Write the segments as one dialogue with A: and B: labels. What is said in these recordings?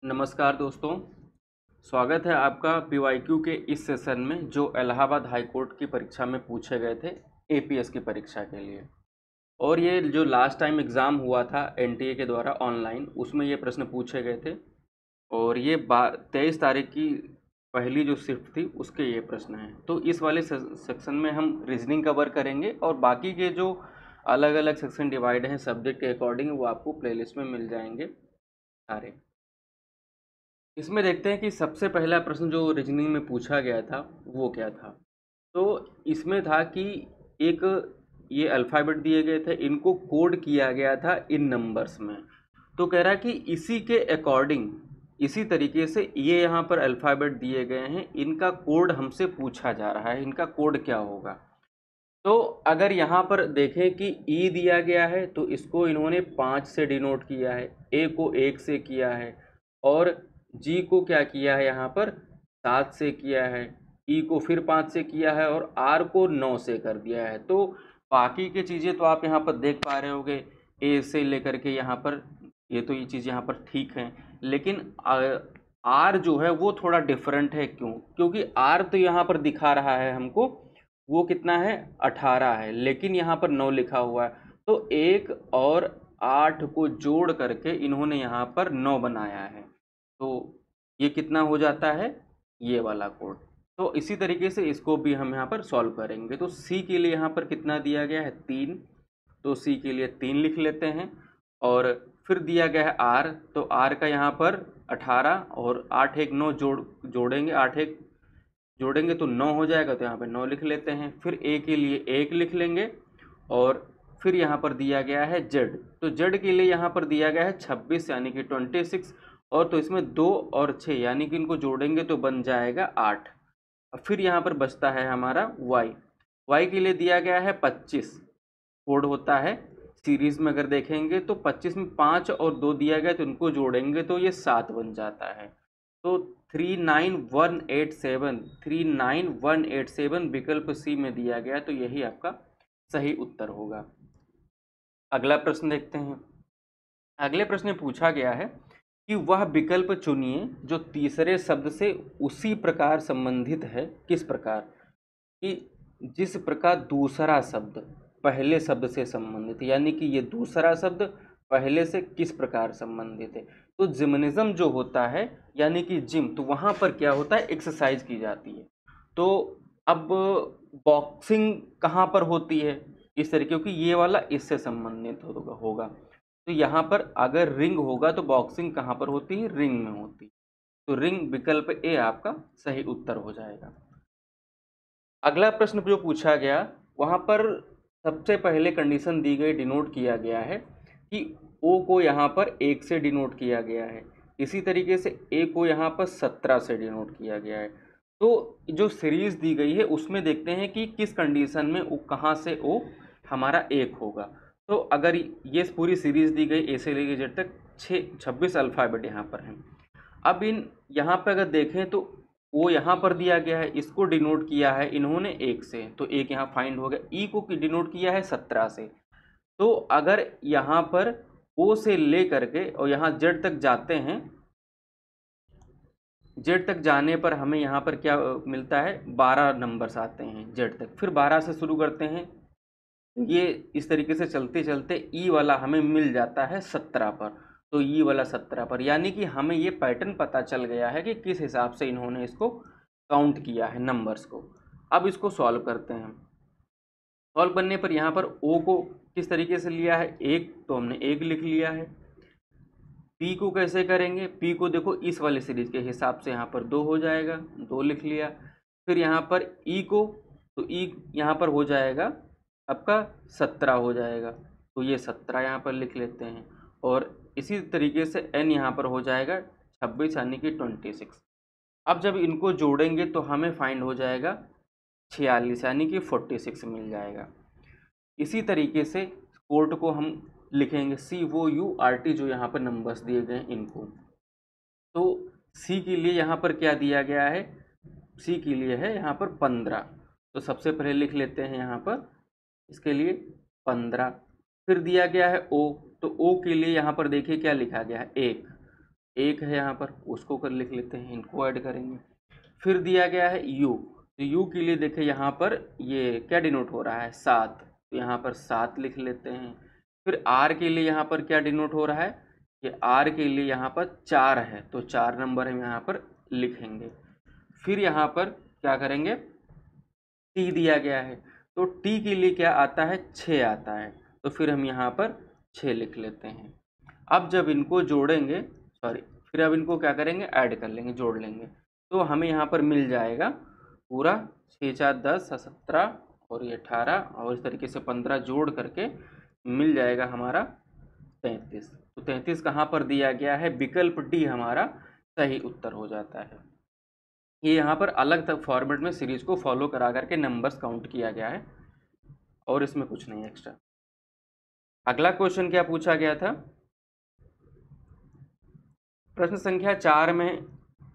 A: नमस्कार दोस्तों। स्वागत है आपका पीवाईक्यू के इस सेशन में जो इलाहाबाद हाई कोर्ट की परीक्षा में पूछे गए थे एपीएस की परीक्षा के लिए। और ये जो लास्ट टाइम एग्ज़ाम हुआ था एनटीए के द्वारा ऑनलाइन, उसमें ये प्रश्न पूछे गए थे। और ये 23 तारीख की पहली जो शिफ्ट थी उसके ये प्रश्न हैं। तो इस वाले सेक्शन में हम रीजनिंग कवर करेंगे और बाकी के जो अलग अलग सेक्शन डिवाइड हैं सब्जेक्ट के अकॉर्डिंग वो आपको प्लेलिस्ट में मिल जाएंगे सारे। इसमें देखते हैं कि सबसे पहला प्रश्न जो रीजनिंग में पूछा गया था वो क्या था। तो इसमें था कि एक ये अल्फ़ाबेट दिए गए थे, इनको कोड किया गया था इन नंबर्स में। तो कह रहा है कि इसी के अकॉर्डिंग इसी तरीके से ये यहाँ पर अल्फ़ाबेट दिए गए हैं, इनका कोड हमसे पूछा जा रहा है, इनका कोड क्या होगा। तो अगर यहाँ पर देखें कि ई दिया गया है तो इसको इन्होंने 5 से डिनोट किया है, ए को 1 से किया है, और जी को क्या किया है यहाँ पर 7 से किया है, ई को फिर 5 से किया है और आर को 9 से कर दिया है। तो बाकी की चीज़ें तो आप यहाँ पर देख पा रहे होगे, ए से लेकर के यहाँ पर ये चीज़ यहाँ पर ठीक है। लेकिन आर जो है वो थोड़ा डिफरेंट है। क्यों? क्योंकि आर तो यहाँ पर दिखा रहा है हमको वो कितना है 18 है, लेकिन यहाँ पर 9 लिखा हुआ है। तो 1 और 8 को जोड़ करके इन्होंने यहाँ पर 9 बनाया है। तो ये कितना हो जाता है ये वाला कोड। तो इसी तरीके से इसको भी हम यहाँ पर सॉल्व करेंगे। तो सी के लिए यहाँ पर कितना दिया गया है 3, तो सी के लिए 3 लिख लेते हैं। और फिर दिया गया है आर, तो आर का यहाँ पर 18 और 8 1 9 जोड़ेंगे, 8 1 जोड़ेंगे तो 9 हो जाएगा, तो यहाँ पे 9 लिख लेते हैं। फिर ए के लिए 1 लिख लेंगे। और फिर यहाँ पर दिया गया है जेड, तो जेड के लिए यहाँ पर दिया गया है 26 यानी कि 26। और तो इसमें 2 और 6 यानी कि इनको जोड़ेंगे तो बन जाएगा 8। और फिर यहाँ पर बचता है हमारा वाई। वाई के लिए दिया गया है 25, कोड होता है सीरीज में। अगर देखेंगे तो 25 में 5 और 2 दिया गया तो इनको जोड़ेंगे तो ये 7 बन जाता है। तो 39187 विकल्प सी में दिया गया, तो यही आपका सही उत्तर होगा। अगला प्रश्न देखते हैं। अगले प्रश्न में पूछा गया है कि वह विकल्प चुनिए जो तीसरे शब्द से उसी प्रकार संबंधित है। किस प्रकार? कि जिस प्रकार दूसरा शब्द पहले शब्द से संबंधित है, यानी कि ये दूसरा शब्द पहले से किस प्रकार संबंधित है। तो जिम्निज्म जो होता है यानी कि जिम, तो वहाँ पर क्या होता है एक्सरसाइज की जाती है। तो अब बॉक्सिंग कहाँ पर होती है इस तरीके, क्योंकि ये वाला इससे संबंधित होगा। तो यहाँ पर अगर रिंग होगा तो बॉक्सिंग कहाँ पर होती है? रिंग में होती है। तो रिंग विकल्प ए आपका सही उत्तर हो जाएगा। अगला प्रश्न जो पूछा गया वहाँ पर सबसे पहले कंडीशन दी गई, डिनोट किया गया है कि ओ को यहाँ पर 1 से डिनोट किया गया है, इसी तरीके से ए को यहाँ पर 17 से डिनोट किया गया है। तो जो सीरीज दी गई है उसमें देखते हैं कि किस कंडीशन में ओ कहाँ से ओ हमारा 1 होगा। तो अगर ये पूरी सीरीज दी गई ए से लेकर जेड तक 26 अल्फ़ाबेट यहाँ पर हैं। अब इन यहाँ पर अगर देखें तो वो यहाँ पर दिया गया है, इसको डिनोट किया है इन्होंने 1 से, तो 1 यहाँ फाइंड हो गया। ई को डिनोट किया है 17 से। तो अगर यहाँ पर ओ से ले करके और यहाँ जेड तक जाते हैं, जेड तक जाने पर हमें यहाँ पर क्या मिलता है 12 नंबर्स आते हैं जेड तक। फिर 12 से शुरू करते हैं, ये इस तरीके से चलते चलते ई वाला हमें मिल जाता है 17 पर। तो ई वाला 17 पर, यानी कि हमें ये पैटर्न पता चल गया है कि किस हिसाब से इन्होंने इसको काउंट किया है नंबर्स को। अब इसको सॉल्व करते हैं। सॉल्व करने पर यहाँ पर ओ को किस तरीके से लिया है 1, तो हमने 1 लिख लिया है। पी को कैसे करेंगे? पी को देखो इस वाले सीरीज के हिसाब से यहाँ पर 2 हो जाएगा, 2 लिख लिया। फिर यहाँ पर ई को, तो ई यहाँ पर हो जाएगा आपका 17 हो जाएगा, तो ये 17 यहाँ पर लिख लेते हैं। और इसी तरीके से एन यहाँ पर हो जाएगा 26 यानी कि 26। अब जब इनको जोड़ेंगे तो हमें फाइंड हो जाएगा 46 यानी कि 46 मिल जाएगा। इसी तरीके से कोर्ट को हम लिखेंगे COURT, जो यहाँ पर नंबर्स दिए गए हैं इनको। तो सी के लिए यहाँ पर क्या दिया गया है? सी के लिए है यहाँ पर 15, तो सबसे पहले लिख लेते हैं यहाँ पर इसके लिए 15। फिर दिया गया है ओ, तो ओ के लिए यहाँ पर देखिए क्या लिखा गया है 1, एक है यहाँ पर, उसको कर लिख लेते हैं, इनको ऐड करेंगे। फिर दिया गया है यू, तो यू के लिए देखें यहाँ पर ये क्या डिनोट हो रहा है, 7, तो यहाँ पर 7 लिख लेते हैं। फिर आर के लिए यहाँ पर क्या डिनोट हो रहा है, ये आर के लिए यहाँ पर 4 है, तो 4 नंबर हम यहाँ पर लिखेंगे। फिर यहाँ पर क्या करेंगे, टी दिया गया है, तो टी के लिए क्या आता है, 6 आता है, तो फिर हम यहाँ पर 6 लिख लेते हैं। अब जब इनको जोड़ेंगे, सॉरी, फिर अब इनको क्या करेंगे, ऐड कर लेंगे, जोड़ लेंगे, तो हमें यहाँ पर मिल जाएगा पूरा 6 4 10 17 और ये 18 और इस तरीके से 15 जोड़ करके मिल जाएगा हमारा 33। तो 33 कहाँ पर दिया गया है, विकल्प डी हमारा सही उत्तर हो जाता है। ये यहाँ पर अलग फॉर्मेट में सीरीज को फॉलो करा करके नंबर्स काउंट किया गया है और इसमें कुछ नहीं एक्स्ट्रा। अगला क्वेश्चन क्या पूछा गया था, प्रश्न संख्या 4 में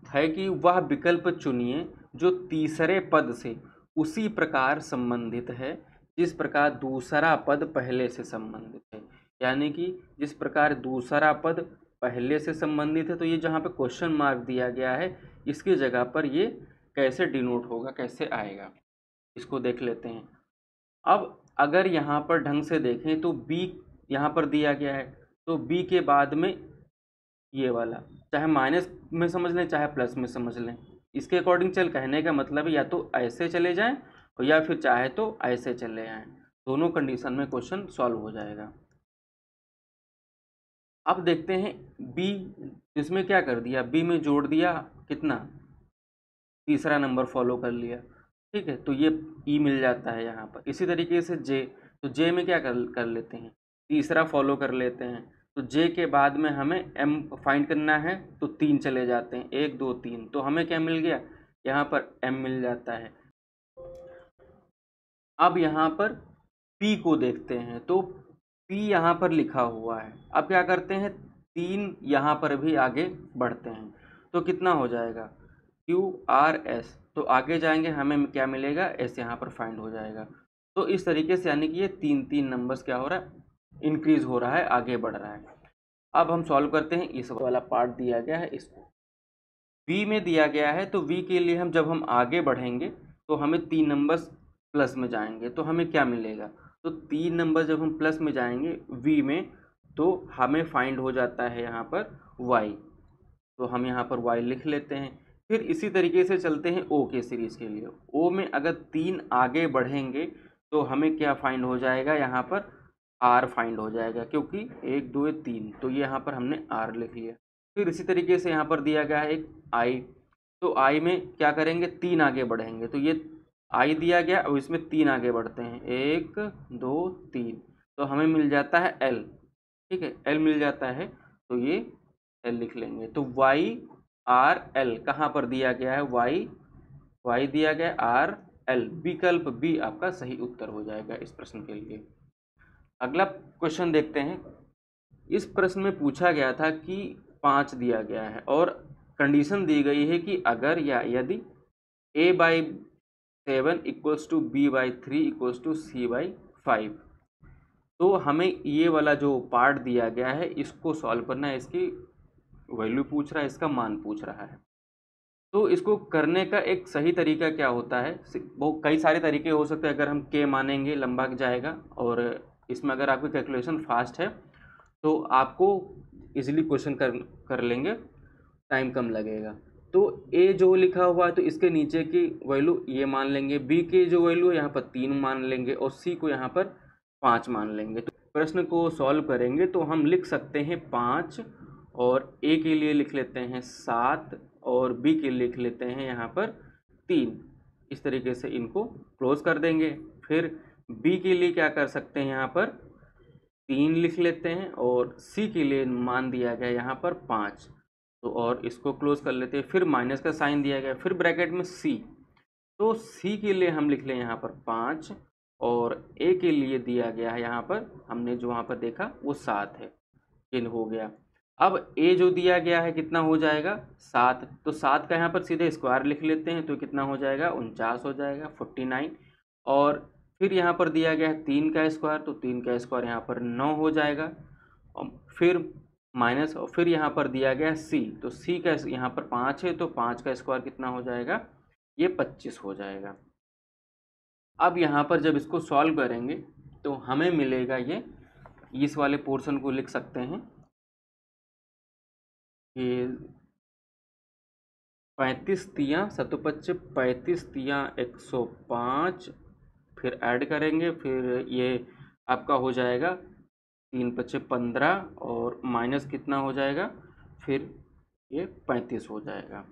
A: है कि वह विकल्प चुनिए जो तीसरे पद से उसी प्रकार संबंधित है जिस प्रकार दूसरा पद पहले से संबंधित है। यानी कि जिस प्रकार दूसरा पद पहले से संबंधित है, तो ये जहाँ पे क्वेश्चन मार्क दिया गया है इसकी जगह पर ये कैसे डिनोट होगा, कैसे आएगा, इसको देख लेते हैं। अब अगर यहाँ पर ढंग से देखें तो बी यहाँ पर दिया गया है, तो बी के बाद में ये वाला, चाहे माइनस में समझ लें चाहे प्लस में समझ लें, इसके अकॉर्डिंग चल कहने का मतलब है या तो ऐसे चले जाएं और या फिर चाहे तो ऐसे चले आएँ, दोनों कंडीशन में क्वेश्चन सॉल्व हो जाएगा। अब देखते हैं बी, इसमें क्या कर दिया, बी में जोड़ दिया कितना, तीसरा नंबर फॉलो कर लिया, ठीक है, तो ये ई मिल जाता है यहाँ पर। इसी तरीके से जे, तो जे में क्या कर लेते हैं, तीसरा फॉलो कर लेते हैं, तो जे के बाद में हमें एम फाइंड करना है, तो 3 चले जाते हैं, 1 2 3, तो हमें क्या मिल गया, यहाँ पर एम मिल जाता है। अब यहाँ पर पी को देखते हैं, तो पी यहाँ पर लिखा हुआ है, अब क्या करते हैं 3 यहाँ पर भी आगे बढ़ते हैं, तो कितना हो जाएगा क्यू आर एस, तो आगे जाएंगे हमें क्या मिलेगा, एस यहाँ पर फाइंड हो जाएगा। तो इस तरीके से यानी कि ये 3 नंबर्स क्या हो रहा है, इंक्रीज हो रहा है, आगे बढ़ रहा है। अब हम सॉल्व करते हैं, इस वाला पार्ट दिया गया है, इसको वी में दिया गया है, तो वी के लिए जब हम आगे बढ़ेंगे तो हमें 3 नंबर्स प्लस में जाएंगे, तो हमें क्या मिलेगा, तो 3 नंबर जब हम प्लस में जाएंगे वी में, तो हमें फाइंड हो जाता है यहाँ पर वाई, तो हम यहाँ पर वाई लिख लेते हैं। फिर इसी तरीके से चलते हैं ओ के सीरीज़ के लिए, ओ में अगर 3 आगे बढ़ेंगे तो हमें क्या फाइंड हो जाएगा, यहाँ पर आर फाइंड हो जाएगा, क्योंकि 1 2 3, तो ये यहाँ पर हमने आर लिख लिया। फिर इसी तरीके से यहाँ पर दिया गया है एक आई, तो आई में क्या करेंगे, 3 आगे बढ़ेंगे, तो ये आई दिया गया और इसमें 3 आगे बढ़ते हैं, 1 2 3, तो हमें मिल जाता है एल, ठीक है, एल मिल जाता है, तो ये एल लिख लेंगे। तो वाई आर एल कहाँ पर दिया गया है, वाई वाई दिया गया, आर एल, विकल्प बी आपका सही उत्तर हो जाएगा इस प्रश्न के लिए। अगला क्वेश्चन देखते हैं। इस प्रश्न में पूछा गया था कि 5 दिया गया है और कंडीशन दी गई है कि अगर या यदि a/7 equals to b/3 equals to c/5, तो हमें ये वाला जो पार्ट दिया गया है इसको सॉल्व करना है, इसकी वैल्यू पूछ रहा है, इसका मान पूछ रहा है। तो इसको करने का एक सही तरीका क्या होता है, वो कई सारे तरीके हो सकते हैं। अगर हम के मानेंगे लंबा जाएगा, और इसमें अगर आपकी कैलकुलेशन फास्ट है तो आपको इजीली क्वेश्चन कर लेंगे, टाइम कम लगेगा। तो ए जो लिखा हुआ है तो इसके नीचे की वैल्यू ये मान लेंगे, बी की जो वैल्यू है यहाँ पर 3 मान लेंगे और सी को यहाँ पर 5 मान लेंगे। तो प्रश्न को सॉल्व करेंगे तो हम लिख सकते हैं 5, और ए के लिए लिख लेते हैं 7, और बी के लिए लिख लेते हैं यहाँ पर 3। इस तरीके से इनको क्लोज कर देंगे। फिर बी के लिए क्या कर सकते हैं, यहाँ पर 3 लिख लेते हैं, और सी के लिए मान दिया गया यहाँ पर 5, तो और इसको क्लोज कर लेते हैं। फिर माइनस का साइन दिया गया, फिर ब्रैकेट में सी, तो सी के लिए हम लिख लें यहाँ पर 5, और ए के लिए दिया गया है यहाँ पर, हमने जो वहाँ पर देखा वो 7 है, ये हो गया। अब ए जो दिया गया है कितना हो जाएगा, 7, तो 7 का यहाँ पर सीधे स्क्वायर लिख लेते हैं, तो कितना हो जाएगा, 49 हो जाएगा, 49। और फिर यहाँ पर दिया गया है 3 का स्क्वायर, तो 3 का स्क्वायर यहाँ पर 9 हो जाएगा। और फिर माइनस, और फिर यहाँ पर दिया गया सी, तो सी का यहाँ पर 5 है तो 5 का स्क्वायर कितना हो जाएगा, ये 25 हो जाएगा। अब यहाँ पर जब इसको सॉल्व करेंगे तो हमें मिलेगा ये, इस वाले पोर्शन को लिख सकते हैं कि 35 तियाँ 7×5 35 तियाँ 105, फिर ऐड करेंगे, फिर ये आपका हो जाएगा 3×5 15, और माइनस कितना हो जाएगा, फिर ये 35 हो जाएगा।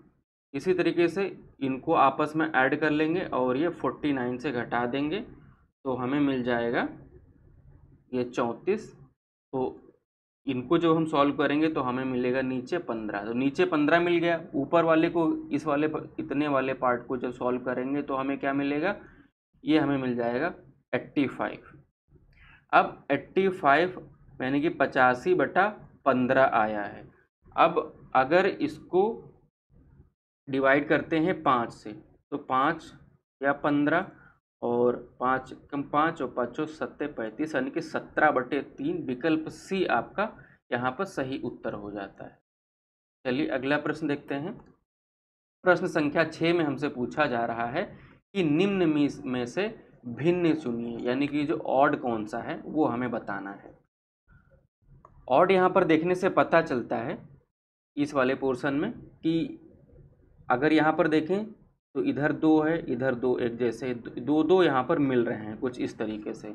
A: इसी तरीके से इनको आपस में ऐड कर लेंगे और ये 49 से घटा देंगे तो हमें मिल जाएगा ये 34। तो इनको जब हम सॉल्व करेंगे तो हमें मिलेगा नीचे 15, तो नीचे 15 मिल गया। ऊपर वाले को, इस वाले इतने वाले पार्ट को जब सॉल्व करेंगे तो हमें क्या मिलेगा, ये हमें मिल जाएगा 85। अब 85 यानी कि 85/15 आया है। अब अगर इसको डिवाइड करते हैं 5 से, तो 5 या 15, और 5 कम 5 और 5 7 35, यानी कि 17/3। विकल्प सी आपका यहाँ पर सही उत्तर हो जाता है। चलिए अगला प्रश्न देखते हैं। प्रश्न संख्या 6 में हमसे पूछा जा रहा है कि निम्न में से भिन्न चुनिए, यानी कि जो ऑड कौन सा है वो हमें बताना है। ऑड यहाँ पर देखने से पता चलता है इस वाले पोर्शन में कि अगर यहाँ पर देखें तो इधर 2 है, इधर 2, एक जैसे 2 यहाँ पर मिल रहे हैं कुछ इस तरीके से।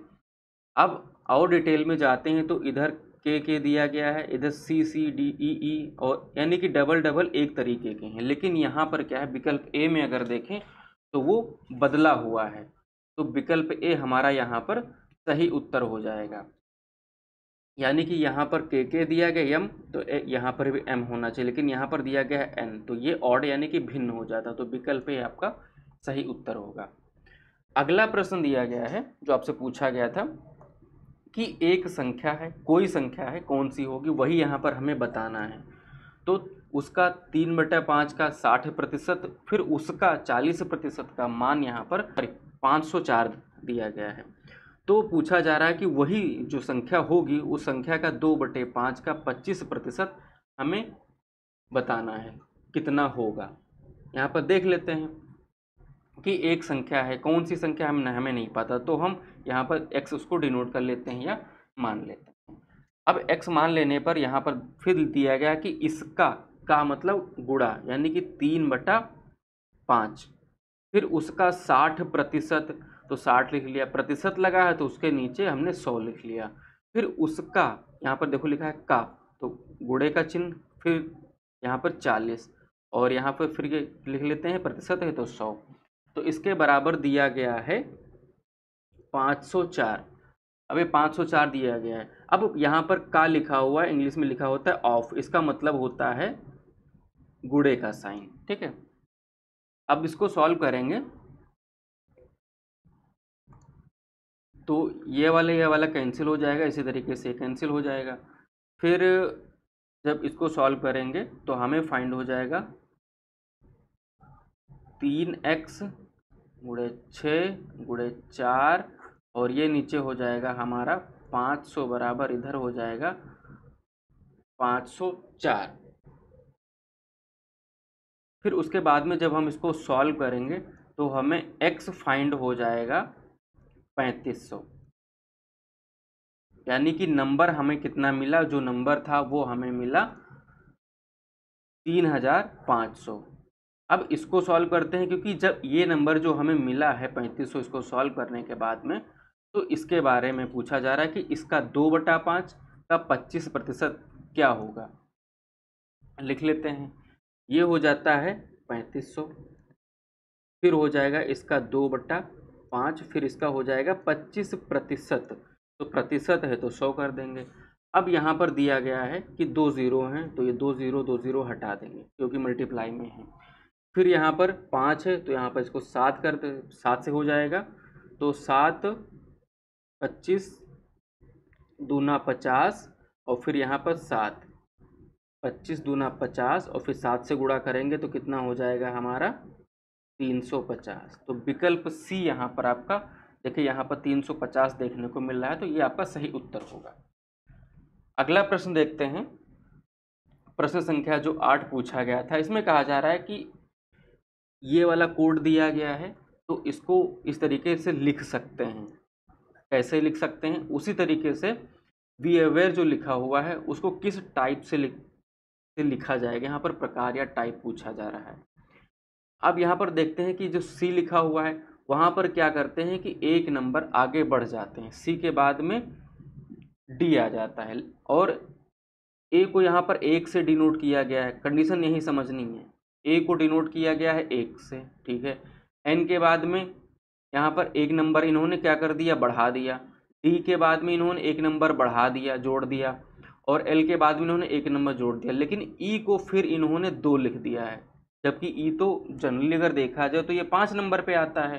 A: अब और डिटेल में जाते हैं तो इधर के दिया गया है, इधर सी सी डी ई ई, और यानी कि डबल डबल एक तरीके के हैं। लेकिन यहाँ पर क्या है, विकल्प ए में अगर देखें तो वो बदला हुआ है, तो विकल्प ए हमारा यहाँ पर सही उत्तर हो जाएगा। यानी कि यहाँ पर के दिया गया एम, तो यहाँ पर भी एम होना चाहिए, लेकिन यहाँ पर दिया गया है एन, तो ये ऑड यानी कि भिन्न हो जाता, तो विकल्प ए आपका सही उत्तर होगा। अगला प्रश्न दिया गया है जो आपसे पूछा गया था कि एक संख्या है, कोई संख्या है, कौन सी होगी वही यहाँ पर हमें बताना है। तो उसका 3/5 का 60%, फिर उसका 40% का मान यहाँ पर 504 दिया गया है। तो पूछा जा रहा है कि वही जो संख्या होगी उस संख्या का 2/5 का 25% हमें बताना है, कितना होगा। यहाँ पर देख लेते हैं कि एक संख्या है, कौन सी संख्या हमें नहीं पता, तो हम यहाँ पर x उसको डिनोट कर लेते हैं या मान लेते हैं। अब x मान लेने पर यहाँ पर फिर दिया गया कि इसका का मतलब गुणा, यानी कि 3/5, फिर उसका 60%, तो 60 लिख लिया, प्रतिशत लगा है तो उसके नीचे हमने 100 लिख लिया। फिर उसका यहाँ पर देखो लिखा है का, तो गुणे का चिन्ह, फिर यहाँ पर 40, और यहाँ पर फिर ये लिख लेते हैं प्रतिशत है तो 100, तो इसके बराबर दिया गया है 504। अब ये 504 दिया गया है। अब यहाँ पर का लिखा हुआ है, इंग्लिश में लिखा होता है ऑफ, इसका मतलब होता है गुणे का साइन, ठीक है। अब इसको सॉल्व करेंगे तो ये वाला कैंसिल हो जाएगा, इसी तरीके से कैंसिल हो जाएगा। फिर जब इसको सॉल्व करेंगे तो हमें फाइंड हो जाएगा 3x गुणे 6 गुणे 4, और ये नीचे हो जाएगा हमारा 500 बराबर इधर हो जाएगा 504। फिर उसके बाद में जब हम इसको सॉल्व करेंगे तो हमें x फाइंड हो जाएगा 3500, यानी कि नंबर हमें कितना मिला, जो नंबर था वो हमें मिला 3500। अब इसको सॉल्व करते हैं, क्योंकि जब ये नंबर जो हमें मिला है 3500, इसको सॉल्व करने के बाद में तो इसके बारे में पूछा जा रहा है कि इसका 2/5 का 25% क्या होगा। लिख लेते हैं, ये हो जाता है 3500, फिर हो जाएगा इसका 2/5, फिर इसका हो जाएगा 25%, तो प्रतिशत है तो 100 कर देंगे। अब यहाँ पर दिया गया है कि 2 0 हैं, तो ये 2 0 हटा देंगे क्योंकि मल्टीप्लाई में है। फिर यहाँ पर 5 है तो यहाँ पर इसको 7 कर दे, 7 से हो जाएगा, तो 7 25 दूना 50, और फिर यहाँ पर 7 25 दूना 50, और फिर 7 से गुणा करेंगे तो कितना हो जाएगा हमारा 350। तो विकल्प सी यहाँ पर आपका, देखिए यहाँ पर 350 देखने को मिल रहा है, तो ये आपका सही उत्तर होगा। अगला प्रश्न देखते हैं। प्रश्न संख्या जो 8 पूछा गया था, इसमें कहा जा रहा है कि ये वाला कोड दिया गया है तो इसको इस तरीके से लिख सकते हैं। कैसे लिख सकते हैं? उसी तरीके से बी अवेयर जो लिखा हुआ है उसको किस टाइप से लिखा जाएगा, यहाँ पर प्रकार या टाइप पूछा जा रहा है। अब यहाँ पर देखते हैं कि जो सी लिखा हुआ है वहाँ पर क्या करते हैं कि एक नंबर आगे बढ़ जाते हैं, सी के बाद में डी आ जाता है और ए को यहाँ पर 1 से डिनोट किया गया है। कंडीशन यही समझनी है, ए को डिनोट किया गया है 1 से, ठीक है। एन के बाद में यहाँ पर एक नंबर इन्होंने क्या कर दिया, बढ़ा दिया। डी के बाद में इन्होंने एक नंबर बढ़ा दिया, जोड़ दिया, और एल के बाद में इन्होंने एक नंबर जोड़ दिया। लेकिन ई को फिर इन्होंने 2 लिख दिया है, जबकि ई तो जनरली अगर देखा जाए तो ये 5 नंबर पे आता है,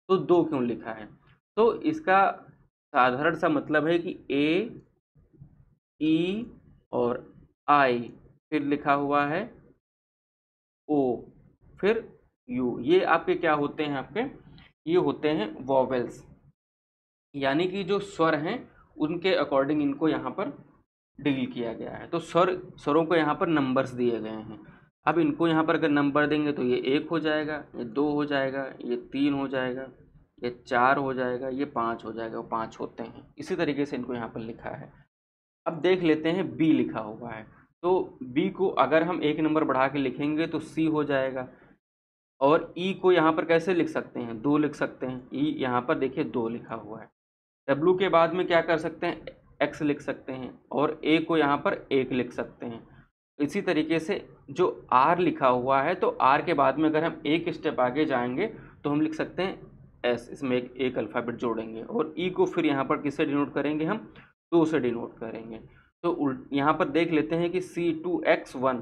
A: तो 2 क्यों लिखा है? तो इसका साधारण सा मतलब है कि ए, ई और आई, फिर लिखा हुआ है ओ, फिर यू। ये आपके क्या होते हैं? आपके ये होते हैं वॉवेल्स, यानी कि जो स्वर हैं उनके अकॉर्डिंग इनको यहाँ पर डील किया गया है। तो स्वरों को यहाँ पर नंबर्स दिए गए हैं। अब इनको यहाँ पर अगर नंबर देंगे तो ये 1 हो जाएगा, ये 2 हो जाएगा, ये 3 हो जाएगा, ये 4 हो जाएगा, ये 5 हो जाएगा। वो 5 होते हैं। इसी तरीके से इनको यहाँ पर लिखा है। अब देख लेते हैं बी लिखा हुआ है, तो बी को अगर हम एक नंबर बढ़ा के लिखेंगे तो सी हो जाएगा। और ई को यहाँ पर कैसे लिख सकते हैं? 2 लिख सकते हैं। ई यहाँ पर देखिए 2 लिखा हुआ है। डब्लू के बाद में क्या कर सकते हैं? एक्स लिख सकते हैं, और ए को यहाँ पर 1 लिख सकते हैं। इसी तरीके से जो आर लिखा हुआ है, तो आर के बाद में अगर हम एक स्टेप आगे जाएंगे तो हम लिख सकते हैं एस, इसमें एक अल्फ़ाबेट जोड़ेंगे। और ई को फिर यहाँ पर किससे डिनोट करेंगे? हम 2 से डिनोट करेंगे। तो यहाँ पर देख लेते हैं कि C2X1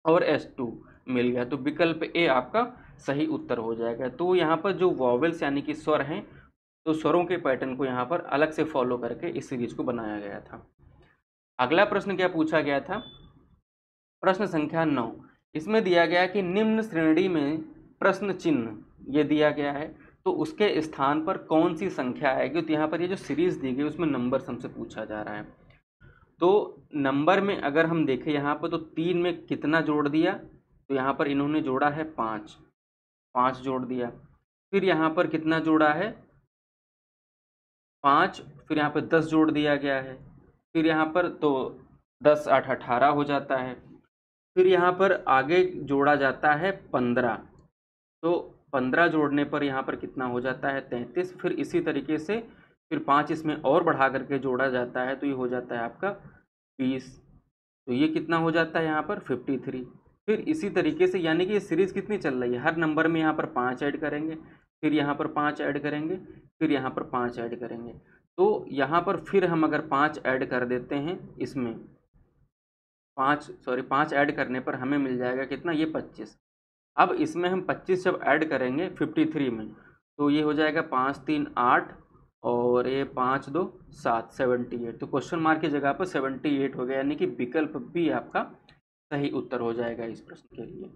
A: और S2 मिल गया, तो विकल्प ए आपका सही उत्तर हो जाएगा। तो यहाँ पर जो वॉवेल्स यानी कि स्वर हैं, तो स्वरों के पैटर्न को यहाँ पर अलग से फॉलो करके इस सीरीज को बनाया गया था। अगला प्रश्न क्या पूछा गया था? प्रश्न संख्या 9। इसमें दिया गया कि निम्न श्रेणी में प्रश्न चिन्ह ये दिया गया है, तो उसके स्थान पर कौन सी संख्या आएगी? तो यहाँ पर ये जो सीरीज दी गई उसमें नंबर हमसे पूछा जा रहा है। तो नंबर में अगर हम देखें यहाँ पर, तो 3 में कितना जोड़ दिया? तो यहाँ पर इन्होंने जोड़ा है 5 जोड़ दिया। फिर यहाँ पर कितना जोड़ा है? 5, फिर यहाँ पर 10 जोड़ दिया गया है। फिर यहाँ पर तो 10 8 18 हो जाता है। फिर यहाँ पर आगे जोड़ा जाता है 15, तो 15 जोड़ने पर यहाँ पर कितना हो जाता है? 33। फिर इसी तरीके से फिर 5 इसमें और बढ़ा करके जोड़ा जाता है, तो ये हो जाता है आपका 20। तो ये कितना हो जाता है यहाँ पर? 53। फिर इसी तरीके से, यानी कि ये सीरीज़ कितनी चल रही है? हर नंबर में यहाँ पर 5 ऐड करेंगे, फिर यहाँ पर 5 ऐड करेंगे, फिर यहाँ पर 5 ऐड करेंगे। तो यहाँ पर फिर हम अगर 5 ऐड कर देते हैं इसमें, 5 ऐड करने पर हमें मिल जाएगा कितना? ये 25। अब इसमें हम 25 जब ऐड करेंगे 53 में, तो ये हो जाएगा 5 3 8 और ये 5 2 7, 78। तो क्वेश्चन मार्क की जगह पर 78 हो गया, यानी कि विकल्प बी आपका सही उत्तर हो जाएगा इस प्रश्न के लिए।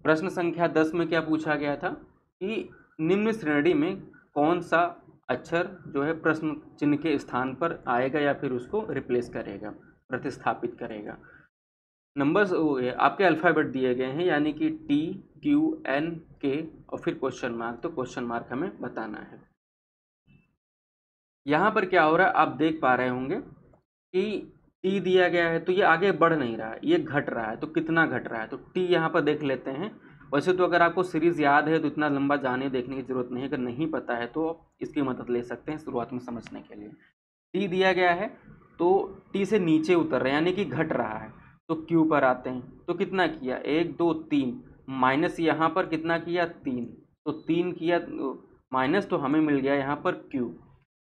A: प्रश्न संख्या 10 में क्या पूछा गया था कि निम्न श्रेणी में कौन सा अक्षर जो है प्रश्न चिन्ह के स्थान पर आएगा या फिर उसको रिप्लेस करेगा, प्रतिस्थापित करेगा। नंबर्स आपके अल्फ़ाबेट दिए गए हैं, यानी कि T Q N K और फिर क्वेश्चन मार्क। तो क्वेश्चन मार्क हमें बताना है। यहाँ पर क्या हो रहा है आप देख पा रहे होंगे कि T दिया गया है, तो ये आगे बढ़ नहीं रहा है, ये घट रहा है। तो कितना घट रहा है? तो T यहाँ पर देख लेते हैं। वैसे तो अगर आपको सीरीज़ याद है तो इतना लंबा जाने देखने की ज़रूरत नहीं है, अगर नहीं पता है तो इसकी मदद ले सकते हैं शुरुआत में समझने के लिए। T दिया गया है, तो T से नीचे उतर रहा है, यानी कि घट रहा है। तो Q पर आते हैं, तो कितना किया? 1 2 3, माइनस यहाँ पर कितना किया? 3। तो 3 किया माइनस, तो हमें मिल गया यहाँ पर Q,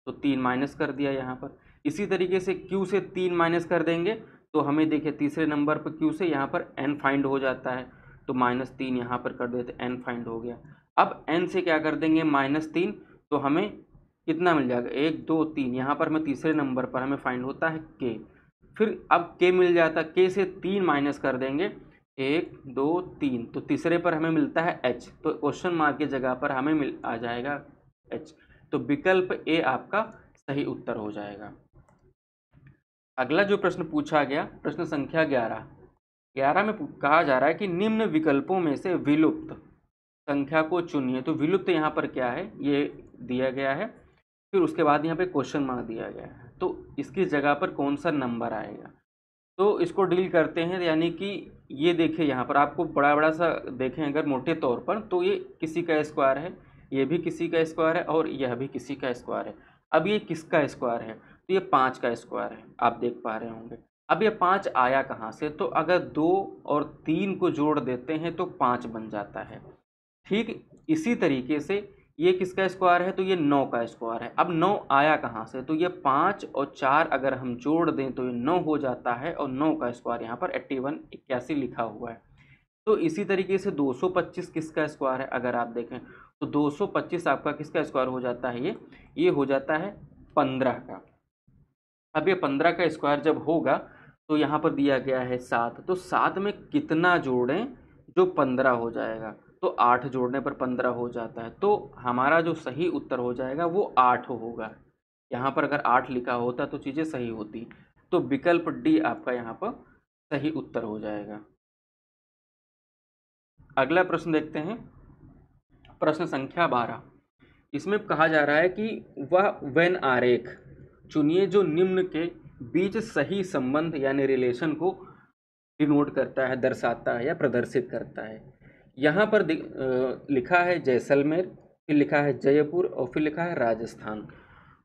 A: तो 3 माइनस कर दिया यहाँ पर। इसी तरीके से Q से 3 माइनस कर देंगे तो हमें देखिए तीसरे नंबर पर Q से यहाँ पर N फाइंड हो जाता है, तो -3 यहाँ पर कर देते, N फाइंड हो गया। अब N से क्या कर देंगे? -3, तो हमें कितना मिल जाएगा? 1 2 3, यहाँ पर हमें तीसरे नंबर पर हमें फाइंड होता है K। फिर अब K मिल जाता, K से 3 माइनस कर देंगे, 1 2 3, तो तीसरे पर हमें मिलता है H। तो क्वेश्चन मार्क की जगह पर हमें आ जाएगा H। तो विकल्प ए आपका सही उत्तर हो जाएगा। अगला जो प्रश्न पूछा गया, प्रश्न संख्या 11 में कहा जा रहा है कि निम्न विकल्पों में से विलुप्त संख्या को चुनिए। तो विलुप्त यहाँ पर क्या है ये दिया गया है, फिर उसके बाद यहाँ पे क्वेश्चन मार्क दिया गया है, तो इसकी जगह पर कौन सा नंबर आएगा। तो इसको डील करते हैं, यानी कि ये देखिए यहाँ पर आपको बड़ा बड़ा सा देखें अगर मोटे तौर पर, तो ये किसी का स्क्वायर है, ये भी किसी का स्क्वायर है और यह भी किसी का स्क्वायर है। अब ये किसका स्क्वायर है, तो ये 5 का स्क्वायर है, आप देख पा रहे होंगे। अब ये 5 आया कहाँ से, तो अगर 2 और 3 को जोड़ देते हैं तो 5 बन जाता है। ठीक इसी तरीके से ये किसका स्क्वायर है, तो ये 9 का स्क्वायर है। अब 9 आया कहाँ से, तो ये 5 और 4 अगर हम जोड़ दें तो ये 9 हो जाता है, और 9 का स्क्वायर यहाँ पर 81 लिखा हुआ है। तो इसी तरीके से 225 किसका स्क्वायर है, अगर आप देखें तो 225 आपका किसका स्क्वायर हो जाता है, ये हो जाता है 15 का। अब ये 15 का स्क्वायर जब होगा तो यहाँ पर दिया गया है 7, तो 7 में कितना जोड़ें जो 15 हो जाएगा, तो 8 जोड़ने पर 15 हो जाता है। तो हमारा जो सही उत्तर हो जाएगा वो 8 होगा। यहाँ पर अगर 8 लिखा होता तो चीज़ें सही होती। तो विकल्प डी आपका यहाँ पर सही उत्तर हो जाएगा। अगला प्रश्न देखते हैं, प्रश्न संख्या 12। इसमें कहा जा रहा है कि वह वेन आरेख चुनिए जो निम्न के बीच सही संबंध यानी रिलेशन को डिनोट करता है, दर्शाता है या प्रदर्शित करता है। यहाँ पर लिखा है जैसलमेर, फिर लिखा है जयपुर और फिर लिखा है राजस्थान।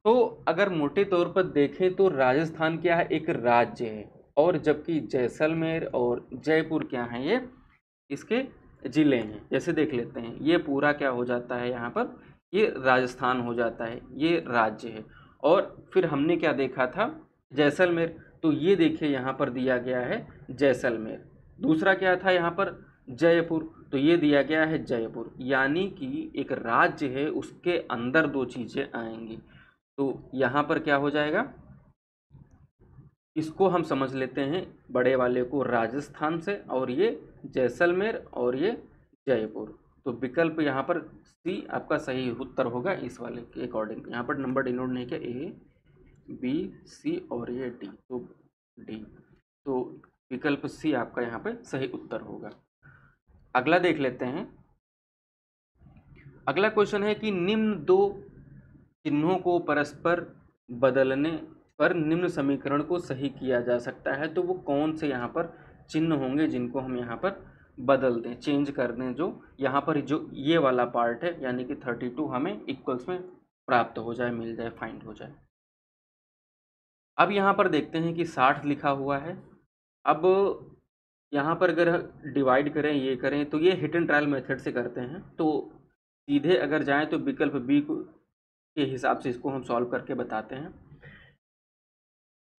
A: तो अगर मोटे तौर पर देखें तो राजस्थान क्या है, एक राज्य है, और जबकि जैसलमेर और जयपुर क्या हैं, ये इसके ज़िले हैं। जैसे देख लेते हैं, ये पूरा क्या हो जाता है यहाँ पर, ये राजस्थान हो जाता है, ये राज्य है। और फिर हमने क्या देखा था, जैसलमेर, तो ये देखिए यहाँ पर दिया गया है जैसलमेर। दूसरा क्या था यहाँ पर, जयपुर, तो ये दिया गया है जयपुर। यानी कि एक राज्य है उसके अंदर दो चीज़ें आएंगी। तो यहाँ पर क्या हो जाएगा, इसको हम समझ लेते हैं बड़े वाले को राजस्थान से, और ये जैसलमेर और ये जयपुर। तो विकल्प यहाँ पर सी आपका सही उत्तर होगा इस वाले के अकॉर्डिंग। यहाँ पर नंबर डिनोट नहीं किया, ए बी सी और ये डी, तो डी, तो विकल्प सी आपका यहाँ पे सही उत्तर होगा। अगला देख लेते हैं। अगला क्वेश्चन है कि निम्न दो चिन्हों को परस्पर बदलने पर निम्न समीकरण को सही किया जा सकता है। तो वो कौन से यहाँ पर चिन्ह होंगे जिनको हम यहाँ पर बदल दें, चेंज कर दें, जो यहाँ पर जो ये वाला पार्ट है यानी कि 32 हमें इक्वल्स में प्राप्त हो जाए, मिल जाए, फाइंड हो जाए। अब यहाँ पर देखते हैं कि 60 लिखा हुआ है। अब यहाँ पर अगर डिवाइड करें, ये करें, तो ये हिट एंड ट्रायल मेथड से करते हैं। तो सीधे अगर जाएं तो विकल्प बी के हिसाब से इसको हम सॉल्व करके बताते हैं।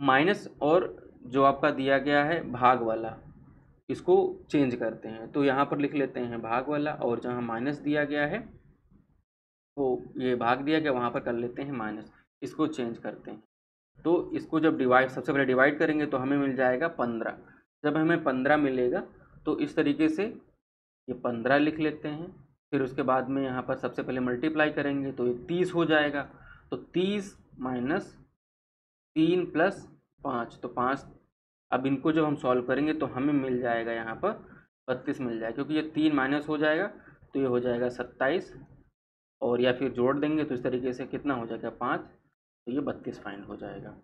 A: माइनस और जो आपका दिया गया है भाग वाला, इसको चेंज करते हैं। तो यहाँ पर लिख लेते हैं भाग वाला, और जहाँ माइनस दिया गया है तो ये भाग दिया गया, वहाँ पर कर लेते हैं माइनस, इसको चेंज करते हैं। तो इसको जब डिवाइड, सबसे पहले डिवाइड करेंगे तो हमें मिल जाएगा 15। जब हमें 15 मिलेगा तो इस तरीके से ये 15 लिख लेते हैं। फिर उसके बाद में यहाँ पर सबसे पहले मल्टीप्लाई करेंगे तो ये 30 हो जाएगा। तो 30 माइनस 3 प्लस 5, तो 5। अब इनको जब हम सॉल्व करेंगे तो हमें मिल जाएगा यहाँ पर 32 मिल जाएगा, क्योंकि ये 3 माइनस हो जाएगा तो ये हो जाएगा 27, और या फिर जोड़ देंगे तो इस तरीके से कितना हो जाएगा 5, तो ये 32 फाइंड हो जाएगा।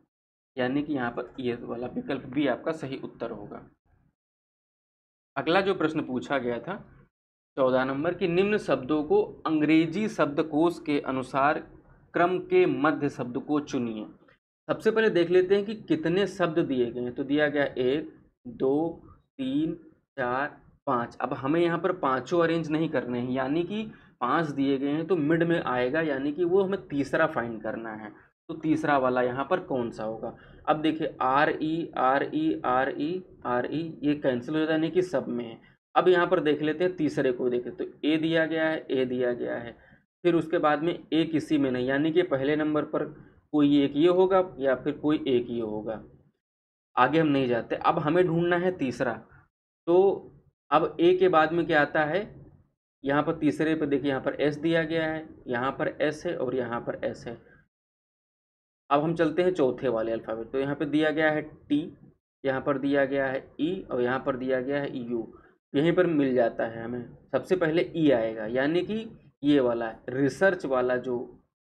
A: यानी कि यहाँ पर ये वाला विकल्प भी आपका सही उत्तर होगा। अगला जो प्रश्न पूछा गया था 14 नंबर की, निम्न शब्दों को अंग्रेजी शब्दकोश के अनुसार क्रम के मध्य शब्द को चुनिए। सबसे पहले देख लेते हैं कि कितने शब्द दिए गए हैं। तो दिया गया 1 2 3 4 5। अब हमें यहाँ पर पाँचों अरेंज नहीं करने हैं, यानी कि 5 दिए गए हैं तो मिड में आएगा, यानी कि वो हमें तीसरा फाइंड करना है। तो तीसरा वाला यहाँ पर कौन सा होगा। अब देखिए R E R E R E R E, ये कैंसिल हो जाता है, यानी कि सब में है। अब यहाँ पर देख लेते हैं तीसरे को, देखें तो ए दिया गया है, ए दिया गया है, फिर उसके बाद में ए किसी में नहीं, यानी कि पहले नंबर पर कोई एक ये होगा या फिर कोई एक ये होगा। आगे हम नहीं जाते, अब हमें ढूंढना है तीसरा। तो अब ए के बाद में क्या आता है, यहाँ पर तीसरे पर देखिए यहाँ पर एस दिया गया है, यहाँ पर एस है और यहाँ पर एस है। अब हम चलते हैं चौथे वाले अल्फ़ाबेट। तो यहाँ पे दिया गया है टी, यहाँ पर दिया गया है ई और यहाँ पर दिया गया है यू। यहीं पर मिल जाता है हमें, सबसे पहले ई आएगा, यानी कि ये वाला रिसर्च वाला जो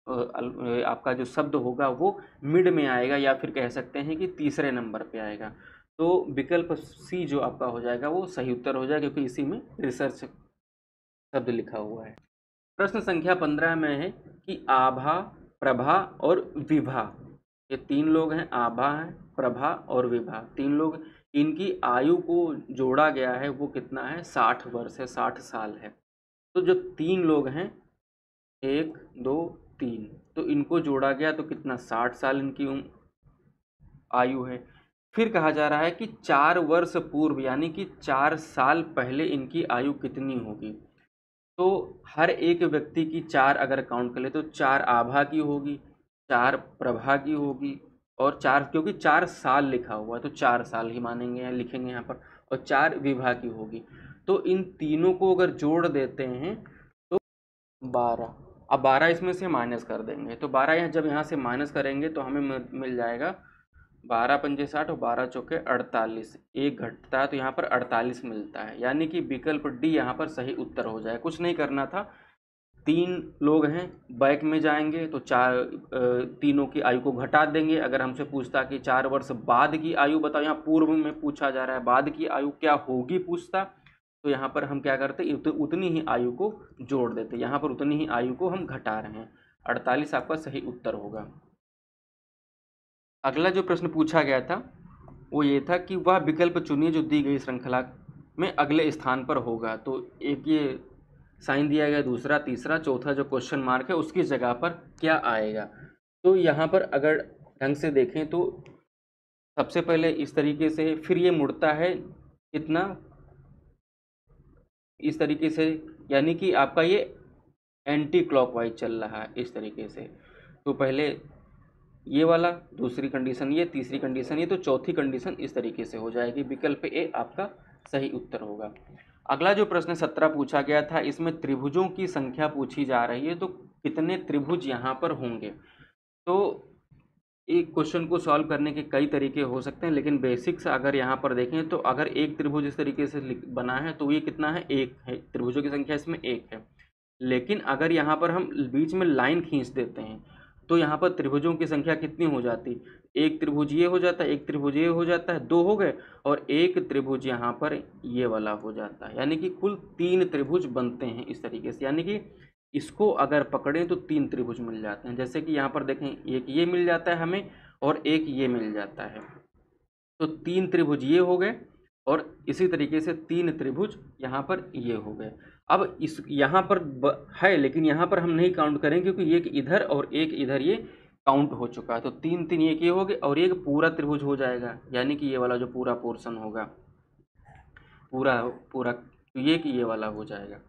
A: आपका जो शब्द होगा वो मिड में आएगा, या फिर कह सकते हैं कि तीसरे नंबर पे आएगा। तो विकल्प सी जो आपका हो जाएगा वो सही उत्तर हो जाएगा, क्योंकि इसी में रिसर्च शब्द लिखा हुआ है। प्रश्न संख्या 15 में है कि आभा, प्रभा और विभा, ये तीन लोग हैं, आभा है, प्रभा और विभा, तीन लोग, इनकी आयु को जोड़ा गया है, वो कितना है, 60 वर्ष है, 60 साल है। तो जो तीन लोग हैं, 1 2 3, तो इनको जोड़ा गया तो कितना, 60 साल इनकी आयु है। फिर कहा जा रहा है कि 4 वर्ष पूर्व, यानी कि 4 साल पहले इनकी आयु कितनी होगी। तो हर एक व्यक्ति की 4 अगर काउंट कर ले तो 4 आभा की होगी, 4 प्रभा की होगी, और 4, क्योंकि 4 साल लिखा हुआ है तो 4 साल ही मानेंगे, लिखेंगे यहाँ पर, और 4 विभा की होगी। तो इन तीनों को अगर जोड़ देते हैं तो 12। अब 12 इसमें से माइनस कर देंगे, तो 12 यहाँ जब यहाँ से माइनस करेंगे तो हमें मिल जाएगा 12 पंजे 60 और 12 चौके 48, एक घटता है तो यहाँ पर 48 मिलता है, यानी कि विकल्प डी यहाँ पर सही उत्तर हो जाए। कुछ नहीं करना था, तीन लोग हैं, बैक में जाएंगे तो तीनों की आयु को घटा देंगे। अगर हमसे पूछता कि 4 वर्ष बाद की आयु बताओ, यहाँ पूर्व में पूछा जा रहा है, बाद की आयु क्या होगी पूछता, तो यहाँ पर हम क्या करते, उतनी ही आयु को जोड़ देते, यहाँ पर उतनी ही आयु को हम घटा रहे हैं। 48 आपका सही उत्तर होगा। अगला जो प्रश्न पूछा गया था वो ये था कि वह विकल्प चुनिए जो दी गई श्रृंखला में अगले स्थान पर होगा। तो एक ये साइन दिया गया, दूसरा, तीसरा, चौथा जो क्वेश्चन मार्क है उसकी जगह पर क्या आएगा। तो यहाँ पर अगर ढंग से देखें तो सबसे पहले इस तरीके से, फिर ये मुड़ता है कितना, इस तरीके से, यानी कि आपका ये एंटी क्लॉकवाइज चल रहा है इस तरीके से। तो पहले ये वाला, दूसरी कंडीशन ये, तीसरी कंडीशन ये, तो चौथी कंडीशन इस तरीके से हो जाएगी। विकल्प ए आपका सही उत्तर होगा। अगला जो प्रश्न 17 पूछा गया था, इसमें त्रिभुजों की संख्या पूछी जा रही है, तो कितने त्रिभुज यहाँ पर होंगे। तो एक क्वेश्चन को सॉल्व करने के कई तरीके हो सकते हैं, लेकिन बेसिक्स अगर यहाँ पर देखें तो अगर एक त्रिभुज इस तरीके से बना है तो ये कितना है, एक है, त्रिभुजों की संख्या इसमें एक है। लेकिन अगर यहाँ पर हम बीच में लाइन खींच देते हैं तो यहाँ पर त्रिभुजों की संख्या कितनी हो जाती, एक त्रिभुज ये हो जाता है, एक त्रिभुज ये हो जाता है, 2 हो गए, और एक त्रिभुज यहाँ पर ये वाला हो जाता है, यानी कि कुल 3 त्रिभुज बनते हैं इस तरीके से। यानी कि इसको अगर पकड़ें तो 3 त्रिभुज मिल जाते हैं। जैसे कि यहाँ पर देखें, एक ये मिल जाता है हमें और एक ये मिल जाता है, तो 3 त्रिभुज ये हो गए, और इसी तरीके से 3 त्रिभुज यहाँ पर ये हो गए। अब इस यहाँ पर है, लेकिन यहाँ पर हम नहीं काउंट करेंगे क्योंकि एक इधर और एक इधर ये काउंट हो चुका है। तो 3 3 एक ये हो गए और एक पूरा त्रिभुज हो जाएगा, यानी कि ये वाला जो पूरा पोर्शन होगा, पूरा पूरा, तो ये वाला हो जाएगा।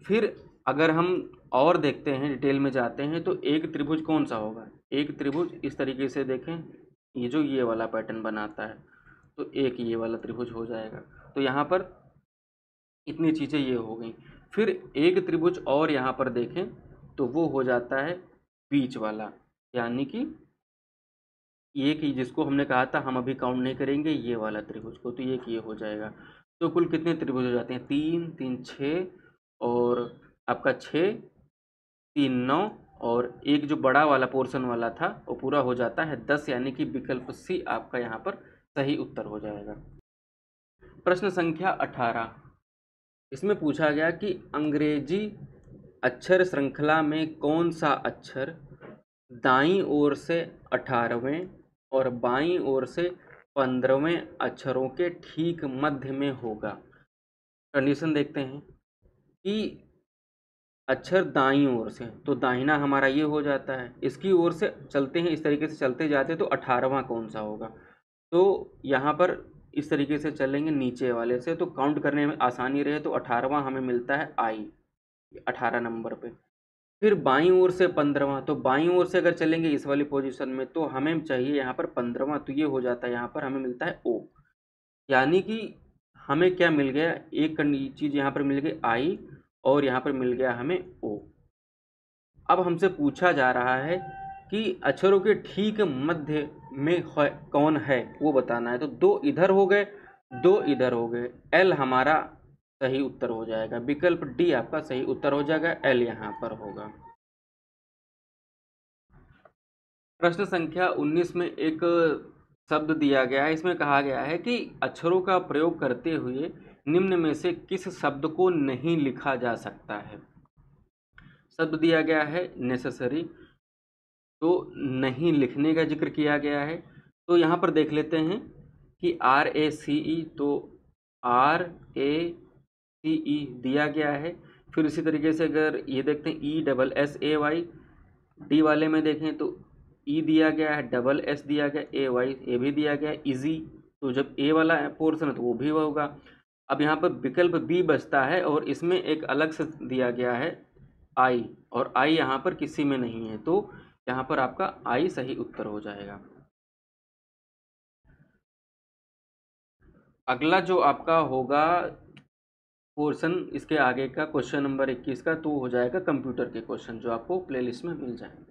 A: फिर अगर हम और देखते हैं, डिटेल में जाते हैं, तो एक त्रिभुज कौन सा होगा, एक त्रिभुज इस तरीके से देखें, ये जो ये वाला पैटर्न बनाता है, तो एक ये वाला त्रिभुज हो जाएगा। तो यहाँ पर इतनी चीज़ें ये हो गई। फिर एक त्रिभुज और यहाँ पर देखें तो वो हो जाता है बीच वाला, यानी कि एक ही, जिसको हमने कहा था हम अभी काउंट नहीं करेंगे ये वाला त्रिभुज को, तो एक ये हो जाएगा। तो कुल कितने त्रिभुज हो जाते हैं, 3 3 6, और आपका 6 3 9, और एक जो बड़ा वाला पोर्शन वाला था वो पूरा हो जाता है 10, यानी कि विकल्प सी आपका यहाँ पर सही उत्तर हो जाएगा। प्रश्न संख्या 18, इसमें पूछा गया कि अंग्रेजी अक्षर श्रृंखला में कौन सा अक्षर दाईं ओर से 18वें और बाईं ओर से 15वें अक्षरों के ठीक मध्य में होगा। कंडीशन देखते हैं कि अक्षर दाईं ओर से, तो दाहिना हमारा ये हो जाता है, इसकी ओर से चलते हैं, इस तरीके से चलते जाते हैं, तो 18वां कौन सा होगा। तो यहाँ पर इस तरीके से चलेंगे नीचे वाले से, तो काउंट करने में आसानी रहे, तो 18वां हमें मिलता है आई, 18 नंबर पे। फिर बाईं ओर से 15वां, तो बाईं ओर से अगर चलेंगे इस वाली पोजीशन में तो हमें चाहिए यहाँ पर 15वां, तो ये हो जाता है, यहाँ पर हमें मिलता है ओ, यानी कि हमें क्या मिल गया, एक चीज़ यहाँ पर मिल गई आई, और यहाँ पर मिल गया हमें ओ। अब हमसे पूछा जा रहा है कि अक्षरों के ठीक मध्य में है कौन है वो बताना है। तो 2 इधर हो गए, 2 इधर हो गए, एल हमारा सही उत्तर हो जाएगा। विकल्प डी आपका सही उत्तर हो जाएगा, एल यहाँ पर होगा। प्रश्न संख्या 19 में एक शब्द दिया गया है, इसमें कहा गया है कि अक्षरों का प्रयोग करते हुए निम्न में से किस शब्द को नहीं लिखा जा सकता है। शब्द दिया गया है नेसेसरी, तो नहीं लिखने का जिक्र किया गया है। तो यहाँ पर देख लेते हैं कि RACE, तो RACE दिया गया है। फिर इसी तरीके से अगर ये देखते हैं ESSAY, डी वाले में देखें तो ई दिया गया है, SS दिया गया, AY ए भी दिया गया है, इजी, तो जब ए वाला पोर्शन है तो वो भी होगा। अब यहाँ पर विकल्प बी बचता है और इसमें एक अलग से दिया गया है आई, और आई यहाँ पर किसी में नहीं है, तो यहाँ पर आपका आई सही उत्तर हो जाएगा। अगला जो आपका होगा पोर्शन, इसके आगे का क्वेश्चन नंबर 21 का, तो हो जाएगा कंप्यूटर के क्वेश्चन जो आपको प्लेलिस्ट में मिल जाएंगे।